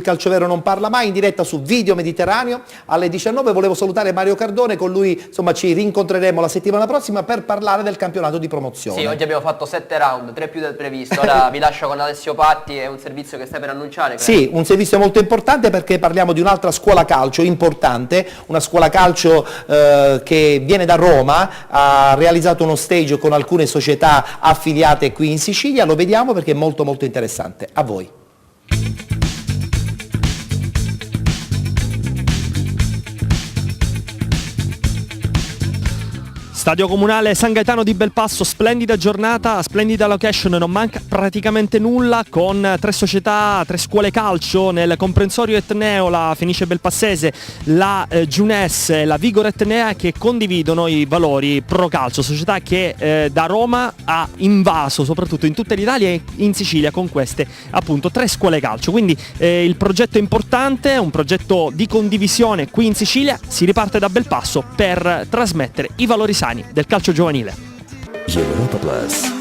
calcio vero non parla mai, in diretta su Video Mediterraneo alle 19. Volevo salutare Mario Cardone, con lui insomma ci rincontreremo la settimana prossima per parlare del campionato di promozione. Sì, oggi abbiamo fatto 7 round, 3 più del previsto. Ora vi lascio con Alessio Patti, è un servizio che stai per annunciare. Credo. Sì, un servizio molto importante perché parliamo di un'altra scuola calcio importante, una scuola calcio che viene da Roma, ha realizzato uno stage con alcune società affiliate qui in Sicilia, lo vediamo perché è molto molto interessante. A voi. Stadio Comunale San Gaetano di Belpasso, splendida giornata, splendida location, non manca praticamente nulla, con 3 società, 3 scuole calcio nel comprensorio etneo, la Fenice Belpassese, la Giunesse, la Vigor Etnea, che condividono i valori pro calcio, società che da Roma ha invaso soprattutto in tutta l'Italia e in Sicilia con queste appunto 3 scuole calcio. Quindi il progetto è importante, un progetto di condivisione qui in Sicilia, si riparte da Belpasso per trasmettere i valori sani del calcio giovanile. Europa Plus.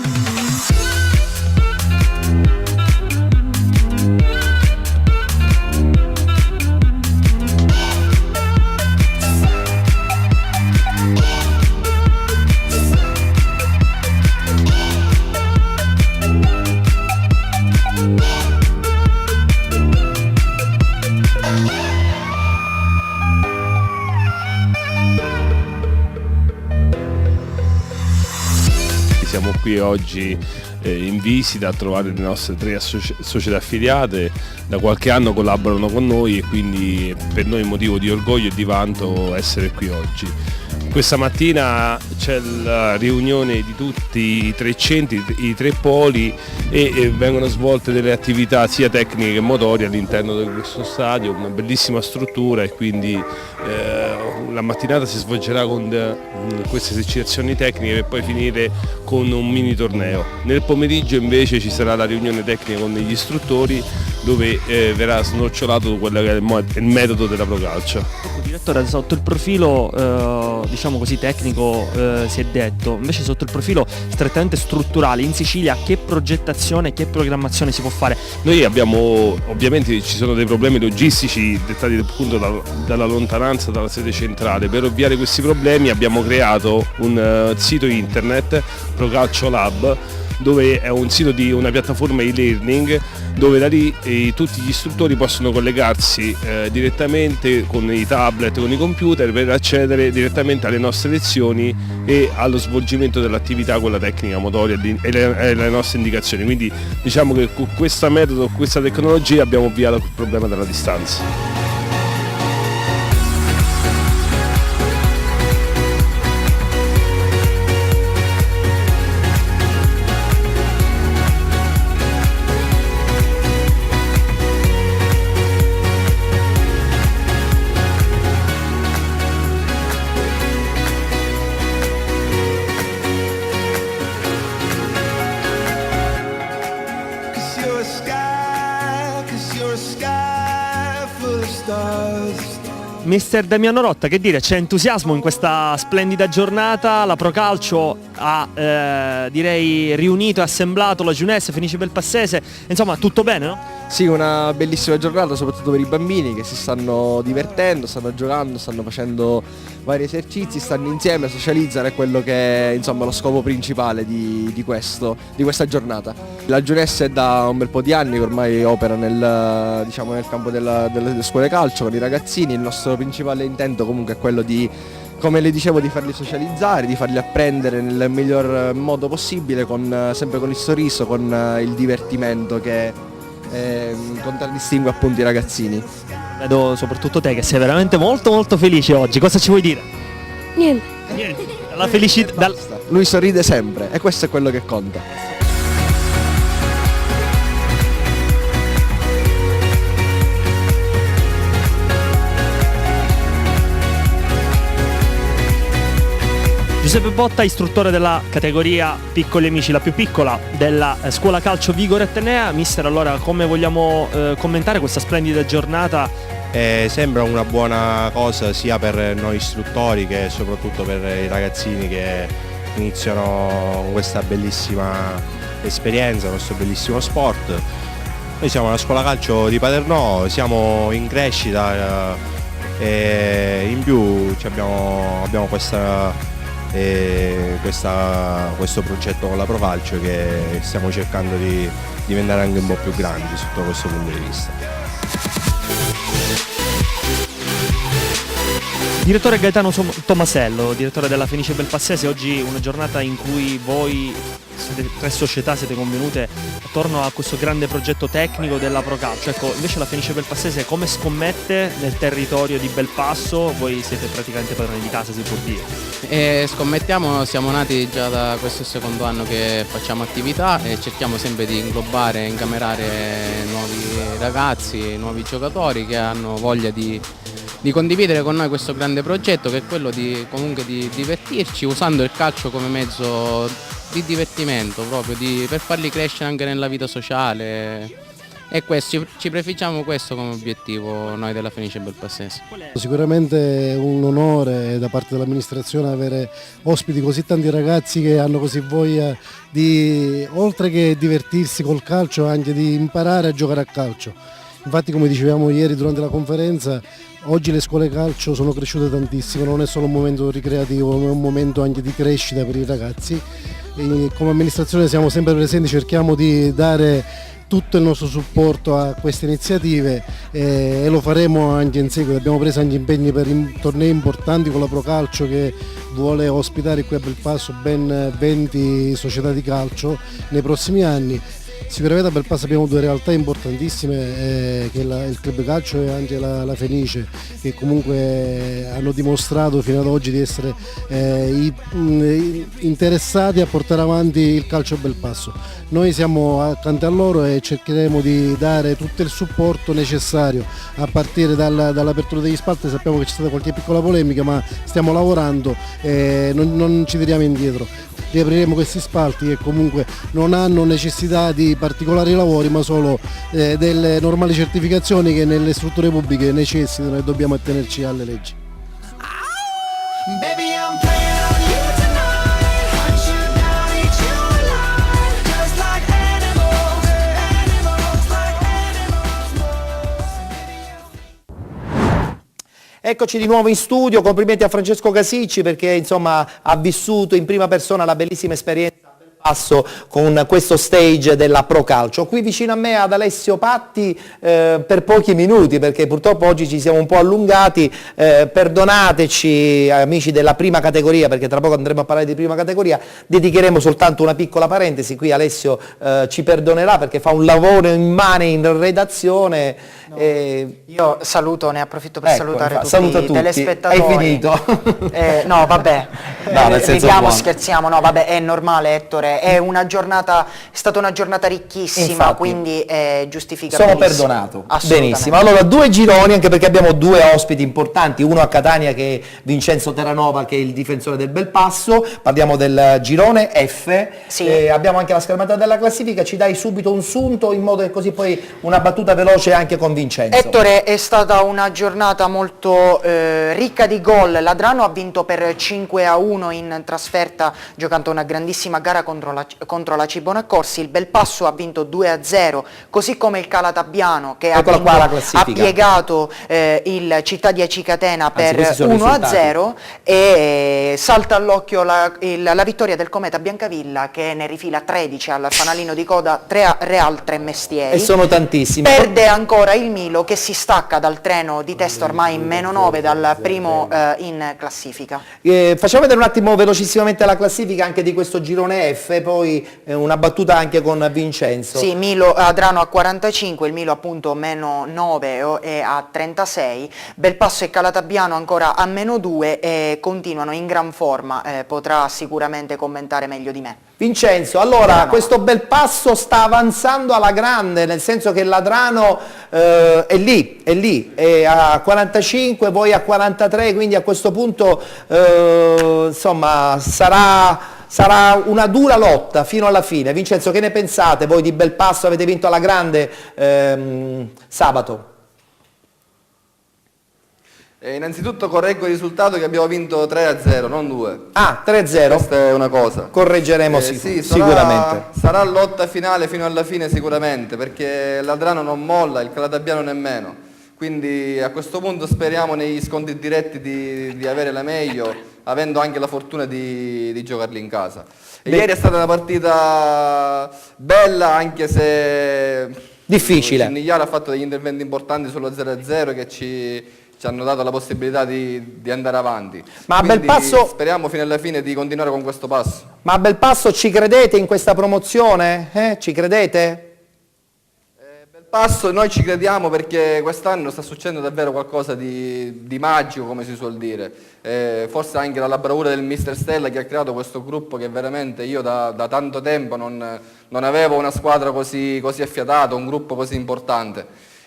Siamo qui oggi in visita a trovare le nostre 3 società affiliate, da qualche anno collaborano con noi e quindi per noi è motivo di orgoglio e di vanto essere qui oggi. Questa mattina c'è la riunione di tutti i 3 centri, i 3 poli e vengono svolte delle attività sia tecniche che motorie all'interno di questo stadio, una bellissima struttura e quindi la mattinata si svolgerà con queste esercitazioni tecniche per poi finire con un mini torneo. Nel pomeriggio invece ci sarà la riunione tecnica con gli istruttori dove verrà snocciolato quello che è il metodo della procalcio. Direttore, sotto il profilo diciamo così tecnico si è detto, invece sotto il profilo strettamente strutturale in Sicilia che progettazione, che programmazione si può fare? Noi abbiamo, ovviamente ci sono dei problemi logistici dettati appunto dalla lontananza dalla sede centrale. Per ovviare questi problemi abbiamo creato un sito internet, Procalcio Lab, dove è un sito di una piattaforma e-learning dove da lì tutti gli istruttori possono collegarsi direttamente con i tablet, con i computer per accedere direttamente alle nostre lezioni e allo svolgimento dell'attività con la tecnica motoria e le nostre indicazioni. Quindi diciamo che con questo metodo, questa tecnologia abbiamo ovviato il problema della distanza. Mister Damiano Rotta, che dire, c'è entusiasmo in questa splendida giornata, la Procalcio ha direi riunito e assemblato la Giunesse, Fenice Belpassese, insomma tutto bene, no? Sì, una bellissima giornata soprattutto per i bambini che si stanno divertendo, stanno giocando, stanno facendo vari esercizi, stanno insieme, socializzano, è quello che è insomma lo scopo principale di questa giornata. La Giunesse è da un bel po' di anni che ormai opera nel campo delle scuole calcio con i ragazzini. Il nostro principale intento comunque è quello di, come le dicevo, di farli socializzare, di farli apprendere nel miglior modo possibile, sempre con il sorriso, con il divertimento che contraddistingue appunto i ragazzini. Vedo soprattutto te che sei veramente molto molto felice oggi, cosa ci vuoi dire? Niente. Niente, la felicità. Lui sorride sempre e questo è quello che conta. Giuseppe Botta, istruttore della categoria Piccoli Amici, la più piccola della scuola calcio Vigor Etnea. Mister, allora come vogliamo commentare questa splendida giornata? Sembra una buona cosa sia per noi istruttori che soprattutto per i ragazzini che iniziano questa bellissima esperienza, questo bellissimo sport. Noi siamo la scuola calcio di Paternò, siamo in crescita e in più abbiamo questo progetto con la Pro Calcio che stiamo cercando di diventare anche un po' più grandi sotto questo punto di vista. Direttore Gaetano Tomasello, direttore della Fenice Belpassese, oggi una giornata in cui voi, tre società, siete convenute attorno a questo grande progetto tecnico della Pro Calcio. Ecco, invece la Fenice Belpassese come scommette nel territorio di Belpasso? Voi siete praticamente padroni di casa, si può dire. Scommettiamo, siamo nati già da questo secondo anno che facciamo attività e cerchiamo sempre di inglobare e incamerare nuovi ragazzi, nuovi giocatori che hanno voglia di condividere con noi questo grande progetto, che è quello comunque di divertirci usando il calcio come mezzo di divertimento, proprio per farli crescere anche nella vita sociale, e questo, ci prefiggiamo questo come obiettivo noi della Fenice Belpassese. Sicuramente è un onore da parte dell'amministrazione avere ospiti così tanti ragazzi che hanno così voglia di, oltre che divertirsi col calcio, anche di imparare a giocare a calcio. Infatti, come dicevamo ieri durante la conferenza, oggi le scuole calcio sono cresciute tantissimo, non è solo un momento ricreativo, ma è un momento anche di crescita per i ragazzi. E come amministrazione siamo sempre presenti, cerchiamo di dare tutto il nostro supporto a queste iniziative e lo faremo anche in seguito. Abbiamo preso anche impegni per tornei importanti con la Pro Calcio, che vuole ospitare qui a Belpasso ben 20 società di calcio nei prossimi anni. Sicuramente a Belpasso abbiamo due realtà importantissime, che è il Club Calcio e anche la Fenice, che comunque hanno dimostrato fino ad oggi di essere interessati a portare avanti il calcio a Belpasso. Noi siamo accanto a loro e cercheremo di dare tutto il supporto necessario a partire dall'apertura degli spalti. Sappiamo che c'è stata qualche piccola polemica, ma stiamo lavorando e non ci tiriamo indietro. Riapriremo questi spalti che comunque non hanno necessità di particolari lavori, ma solo delle normali certificazioni che nelle strutture pubbliche necessitano, e dobbiamo attenerci alle leggi. Eccoci di nuovo in studio, complimenti a Francesco Casicci perché insomma ha vissuto in prima persona la bellissima esperienza con questo stage della Pro Calcio. Qui vicino a me ad Alessio Patti per pochi minuti, perché purtroppo oggi ci siamo un po' allungati, perdonateci amici della prima categoria, perché tra poco andremo a parlare di prima categoria, dedicheremo soltanto una piccola parentesi. Qui Alessio ci perdonerà perché fa un lavoro immane in redazione. Io saluto, ne approfitto per salutare tutti i telespettatori. Hai finito? No, vabbè, no, nel senso ridiamo, buono. Scherziamo, no, vabbè, è normale, Ettore, è stata una giornata ricchissima, infatti, quindi è giustificabile. Sono perdonato. Benissimo. Allora, due gironi, anche perché abbiamo due ospiti importanti, uno a Catania che è Vincenzo Terranova, che è il difensore del Belpasso. Parliamo del girone F. Sì. Abbiamo anche la schermata della classifica, ci dai subito un sunto in modo che così poi una battuta veloce anche con Vincenzo. Ettore, è stata una giornata molto ricca di gol. Ladrano ha vinto per 5-1 in trasferta, giocando una grandissima gara contro la Cibona Corsi. Il Belpasso ha vinto 2-0, così come il Calatabiano, che ha piegato il Città di Acicatena per 1-0, e salta all'occhio la vittoria del Cometa Biancavilla, che ne rifila 13 al fanalino di coda, Real Tre Mestieri. E sono tantissimi. Perde ancora il Milo, che si stacca dal treno di testa ormai in -9 dal primo in classifica. Facciamo vedere un attimo velocissimamente la classifica anche di questo girone F, e poi una battuta anche con Vincenzo. Sì, Milo Adrano a 45, il Milo appunto -9 e a 36, Belpasso e Calatabiano ancora a -2 e continuano in gran forma, potrà sicuramente commentare meglio di me. Vincenzo, allora questo Belpasso sta avanzando alla grande, nel senso che Ladrano è lì, è a 45, voi a 43, quindi a questo punto insomma sarà una dura lotta fino alla fine. Vincenzo, che ne pensate voi di Belpasso? Avete vinto alla grande sabato? Innanzitutto correggo il risultato che abbiamo vinto 3-0, non 2. Ah, 3-0. Questa è una cosa. Correggeremo sì, sicuramente. Sarà lotta finale fino alla fine sicuramente, perché l'Adrano non molla, il Calatabbiano nemmeno. Quindi a questo punto speriamo negli scontri diretti di avere la meglio, avendo anche la fortuna di giocarli in casa. Ieri è stata una partita bella, anche se difficile. Cinigliaro ha fatto degli interventi importanti sullo 0-0 che ci hanno dato la possibilità di andare avanti. Ma a Belpasso speriamo fino alla fine di continuare con questo passo. Ma a Belpasso ci credete in questa promozione? Ci credete? Belpasso noi ci crediamo perché quest'anno sta succedendo davvero qualcosa di magico, come si suol dire. Forse anche dalla bravura del mister Stella che ha creato questo gruppo che veramente io da tanto tempo non avevo una squadra così affiatata, un gruppo così importante.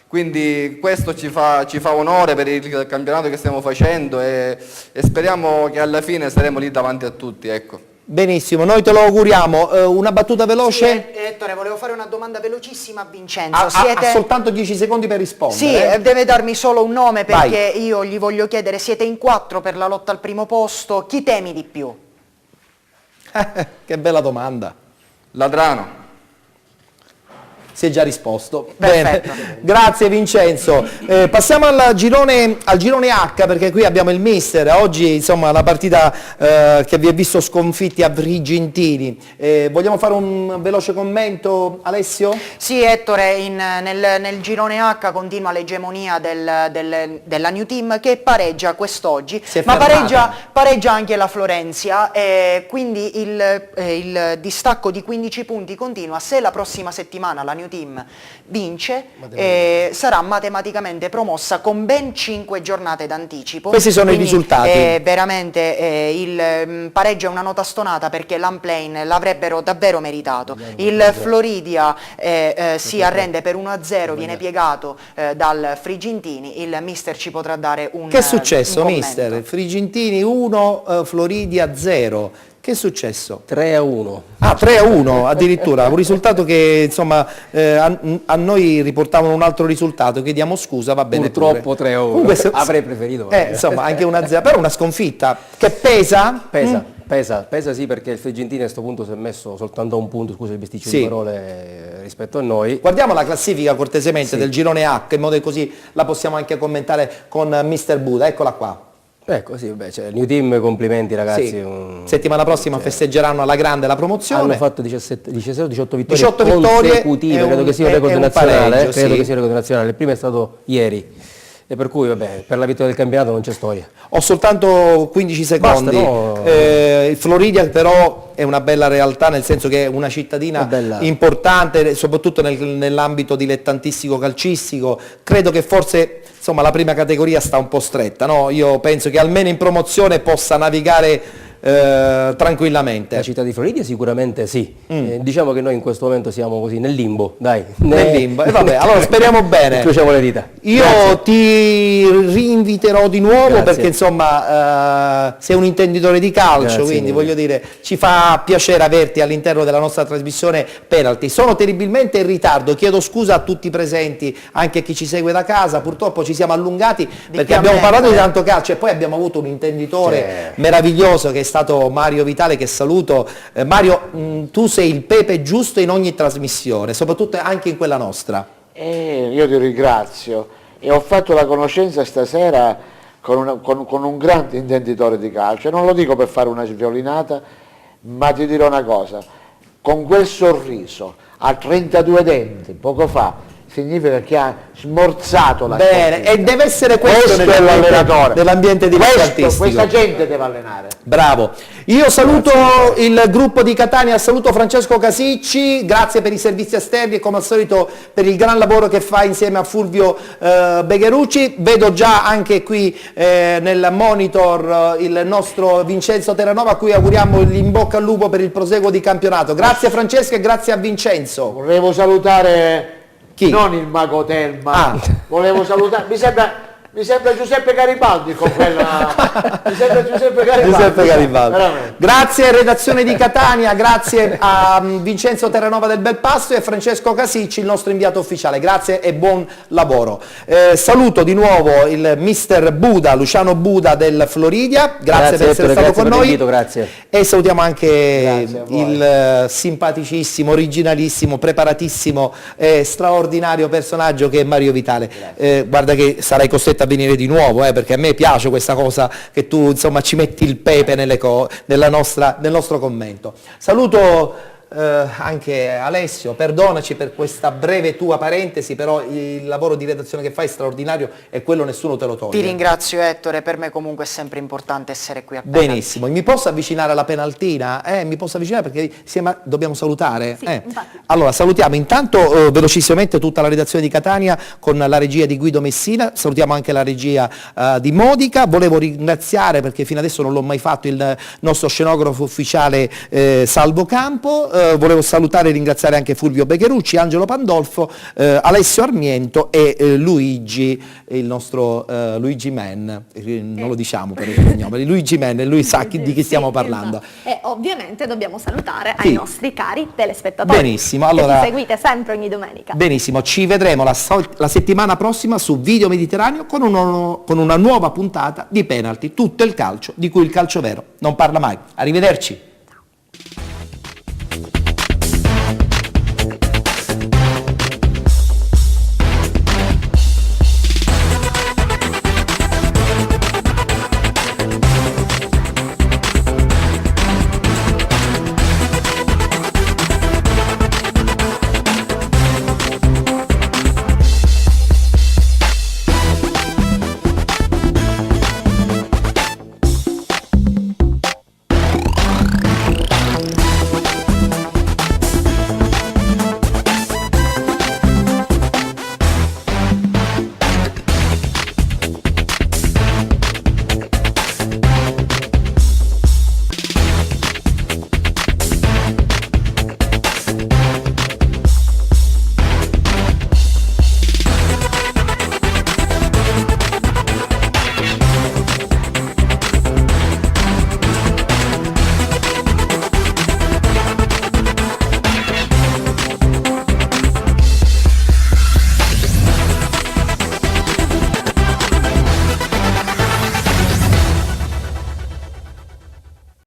Quindi questo ci fa onore per il campionato che stiamo facendo e speriamo che alla fine saremo lì davanti a tutti, ecco. Benissimo, noi te lo auguriamo. Una battuta veloce? Sì, Ettore, volevo fare una domanda velocissima a Vincenzo. Ha soltanto 10 secondi per rispondere. Sì, deve darmi solo un nome perché io gli voglio chiedere, siete in 4 per la lotta al primo posto, chi temi di più? Che bella domanda. L'Adrano. Si è già risposto. Perfetto. Bene. Grazie Vincenzo. Passiamo al girone H, perché qui abbiamo il mister. Oggi insomma la partita che vi ha visto sconfitti a Frigentini. Vogliamo fare un veloce commento, Alessio? Sì, Ettore, nel girone H continua l'egemonia della New Team che pareggia quest'oggi, ma pareggia anche la Florenzia, quindi il distacco di 15 punti continua. Se la prossima settimana la New Team vince, sarà matematicamente promossa con ben 5 giornate d'anticipo. Questi sono quindi, i risultati. Veramente il pareggio è una nota stonata perché l'Unplane l'avrebbero davvero meritato. Il Floridia si arrende per 1-0, viene piegato dal Frigentini. Il mister ci potrà dare un Che è successo, un commento. mister? Frigentini 1, Floridia 0. Che è successo? 3-1. Ah, 3-1 addirittura, un risultato che insomma a noi riportavano un altro risultato, chiediamo scusa, va bene. Purtroppo 3-1, avrei preferito. Insomma, anche 1-0, però una sconfitta che pesa? Pesa sì, perché il Frigentini a questo punto si è messo soltanto a un punto, scusa il bisticcio di parole, rispetto a noi. Guardiamo la classifica cortesemente del girone H, in modo che così la possiamo anche commentare con Mister Buda, eccola qua. Ecco, sì, cioè, New Team, complimenti ragazzi. Sì. Settimana prossima festeggeranno alla grande la promozione. Hanno fatto 18 vittorie 18 vittorie consecutive, credo che sia un record nazionale. Pareggio, credo che sia un record nazionale. Il primo è stato ieri. E per cui, vabbè, per la vittoria del campionato non c'è storia. Ho soltanto 15 secondi. Basta, no? Il Floridia però è una bella realtà, nel senso che è una cittadina importante, soprattutto nell'ambito dilettantistico calcistico. Credo che forse insomma la prima categoria sta un po' stretta, no? Io penso che almeno in promozione possa navigare tranquillamente. La città di Floridia sicuramente sì. Diciamo che noi in questo momento siamo così nel limbo, dai. Nel limbo. E vabbè, allora speriamo bene. Incrociamo le dita. Io ti rinviterò di nuovo perché insomma sei un intenditore di calcio, quindi voglio dire ci fa piacere averti all'interno della nostra trasmissione Penalty. Sono terribilmente in ritardo, chiedo scusa a tutti i presenti, anche a chi ci segue da casa, purtroppo ci siamo allungati perché abbiamo parlato di tanto calcio e poi abbiamo avuto un intenditore meraviglioso che è stato Mario Vitale, che saluto. Mario, tu sei il pepe giusto in ogni trasmissione, soprattutto anche in quella nostra. Io ti ringrazio e ho fatto la conoscenza stasera con un grande intenditore di calcio, e non lo dico per fare una sviolinata, ma ti dirò una cosa, con quel sorriso a 32 denti poco fa significa che ha smorzato la bene, e deve essere questo nell'ambiente dilettantistico. Questa gente deve allenare. Bravo. Io saluto il gruppo di Catania, saluto Francesco Casicci, grazie per i servizi esterni e come al solito per il gran lavoro che fa insieme a Fulvio Begherucci. Vedo già anche qui nel monitor il nostro Vincenzo Terranova, a cui auguriamo in bocca al lupo per il proseguo di campionato. Grazie Francesco e grazie a Vincenzo. Volevo salutare non il Mago Telma, volevo salutare, mi sembra Mi sembra Giuseppe Garibaldi con quella... Mi sembra Giuseppe Garibaldi. Veramente. Grazie redazione di Catania, grazie a Vincenzo Terranova del Belpasso e a Francesco Casicci, il nostro inviato ufficiale. Grazie e buon lavoro. Saluto di nuovo il mister Buda, Luciano Buda del Floridia, grazie per essere stato con noi. Grazie. E salutiamo anche il simpaticissimo, originalissimo, preparatissimo e straordinario personaggio che è Mario Vitale. Guarda che sarai costretto a venire di nuovo, perché a me piace questa cosa che tu insomma ci metti il pepe nel nostro commento. Saluto anche Alessio, perdonaci per questa breve tua parentesi, però il lavoro di redazione che fai è straordinario e quello nessuno te lo toglie. Ti ringrazio Ettore, per me comunque è sempre importante essere qui a Penalty. Benissimo, mi posso avvicinare alla penaltina? Mi posso avvicinare perché dobbiamo salutare? Sì, Allora salutiamo intanto velocissimamente tutta la redazione di Catania con la regia di Guido Messina, salutiamo anche la regia di Modica, volevo ringraziare perché fino adesso non l'ho mai fatto il nostro scenografo ufficiale Salvo Campo, volevo salutare e ringraziare anche Fulvio Becherucci, Angelo Pandolfo, Alessio Armiento e Luigi, il nostro Luigi Man, non lo diciamo per il cognome, Luigi Man, lui sa di chi stiamo parlando. Esatto. E ovviamente dobbiamo salutare ai nostri cari telespettatori. Benissimo, allora, che ci seguite sempre ogni domenica. Benissimo, ci vedremo la settimana prossima su Video Mediterraneo con una nuova puntata di Penalty, tutto il calcio di cui il calcio vero non parla mai. Arrivederci.